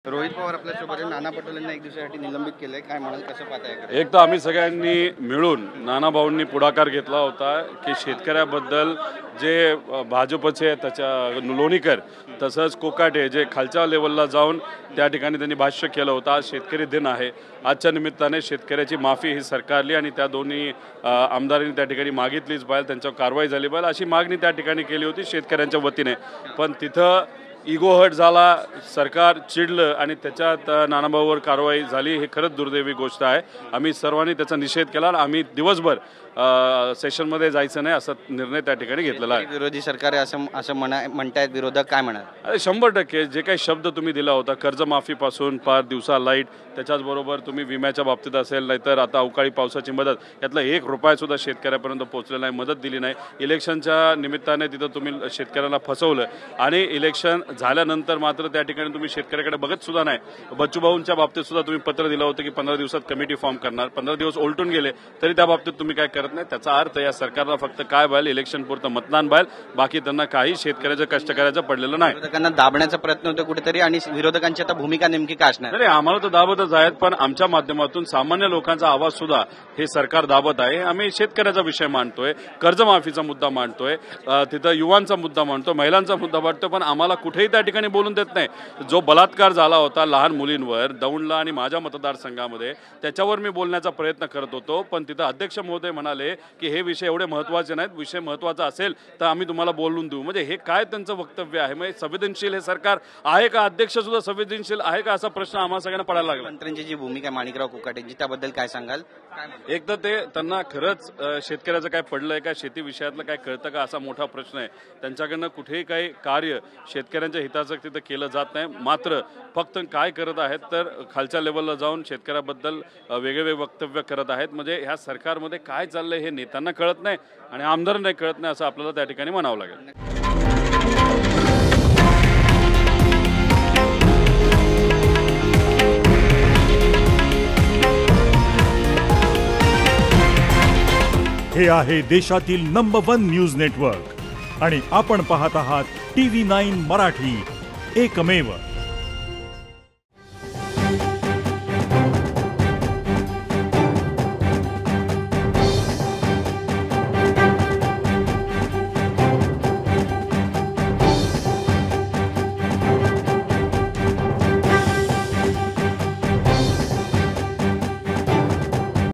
रोहित पवार आपल्या सोबत आहे. नाना पटोलेंना एक दिवसासाठी निलंबित केलंय, काय म्हणाल, कसं पाहताय? एक तर आम्ही सगळ्यांनी मिळून नाना भाऊंनी पुढाकार घेतला होता की शेतकऱ्याबद्दल जे भाजपचे त्याच्या लोणीकर तसंच कोकाटे जे खालच्या लेवलला जाऊन त्या ठिकाणी त्यांनी भाष्य केलं होतं. आज शेतकरी दिन आहे. आजच्या निमित्ताने शेतकऱ्याची माफी ही सरकारली आणि त्या दोन्ही आमदारांनी त्या ठिकाणी मागितलीच पाहिजे, त्यांच्यावर कारवाई झाली पाहिजे अशी मागणी त्या ठिकाणी केली होती शेतकऱ्यांच्या वतीने. पण तिथं इगो हट झाला, सरकार चिडलं आणि त्याच्यात नानाभाऊवर कारवाई झाली. हे खरंच दुर्दैवी गोष्ट आहे. आम्ही सर्वांनी त्याचा निषेध केला. आम्ही दिवसभर सेशनमध्ये जायचं नाही असा निर्णय त्या ठिकाणी घेतलेला आहे. विरोधी सरकार असं म्हणतायत, विरोधक काय म्हणाल? अरे 100% जे काही शब्द तुम्ही दिला होता कर्जमाफीपासून पार दिवसा लाईट, त्याच्याचबरोबर तुम्ही विम्याच्या बाबतीत असेल, नाहीतर आता अवकाळी पावसाची मदत, यातला ₹1 शेतकऱ्यापर्यंत पोहोचलेला नाही, मदत दिली नाही. इलेक्शनच्या निमित्ताने तिथं तुम्ही शेतकऱ्यांना फसवलं आणि इलेक्शन झाल्यानंतर मात्र त्या ठिकाणी तुम्ही शेतकऱ्याकडे बघत सुद्धा नाही. बच्चूभाऊंच्या बाबतीत सुद्धा तुम्ही पत्र दिलं होतं की 15 दिवसात कमिटी फॉर्म करणार. 15 दिवस उलटून गेले तरी त्या बाबतीत तुम्ही काय करत नाही. त्याचा अर्थ या सरकारला फक्त काय बाहेर इलेक्शन पुरतं मतदान बाहेर, बाकी त्यांना काही शेतकऱ्याचं कष्ट करायचं पडलेलं नाही. विरोधकांना दाबण्याचा प्रयत्न होतो कुठेतरी, आणि विरोधकांची आता भूमिका नेमकी काय असणार? नाही, आम्हाला तर दाबतच आहेत, पण आमच्या माध्यमातून सामान्य लोकांचा आवाज सुद्धा हे सरकार दाबत आहे. आम्ही शेतकऱ्याचा विषय मांडतोय, कर्जमाफीचा मुद्दा मांडतोय, तिथं युवांचा मुद्दा मांडतोय, महिलांचा मुद्दा मांडतोय, पण आम्हाला कुठेही त्या ठिकाणी बोलून देत नाही. जो बलात्कार झाला होता लहान मुलींवर दौंडला आणि माझ्या मतदारसंघामध्ये, त्याच्यावर मी बोलण्याचा प्रयत्न करत होतो. पण तिथं अध्यक्ष महोदय म्हणाले की हे विषय एवढे महत्त्वाचे नाहीत, विषय महत्त्वाचा असेल तर आम्ही तुम्हाला बोलून देऊ. म्हणजे हे काय त्यांचं वक्तव्य आहे? म्हणजे संवेदनशील हे सरकार आहे का? अध्यक्ष सुद्धा संवेदनशील आहे का असा प्रश्न आम्हाला सगळ्यांना पडायला लागला. मंत्र्यांची जी भूमिका आहे माणिकराव कोकाटेंची, त्याबद्दल काय सांगाल? एक तर ते त्यांना खरंच शेतकऱ्याचं काय पडलंय का, शेती विषयातलं काय कळतं का असा मोठा प्रश्न आहे. त्यांच्याकडनं कुठेही काही कार्य शेतकऱ्यांच्या हिताचं तिथं केलं जात नाही. मात्र फक्त काय करत आहेत तर खालच्या लेवलला जाऊन शेतकऱ्याबद्दल वेगवेगळे वक्तव्य करत आहेत. म्हणजे ह्या सरकारमध्ये काय चाललंय हे नेत्यांना कळत नाही आणि आमदारांना कळत नाही असं आपल्याला त्या ठिकाणी म्हणावं लागेल. हे आहे देशातील नंबर 1 न्यूज नेटवर्क आणि आपण पाहत आहात TV9 मराठी, एकमेव.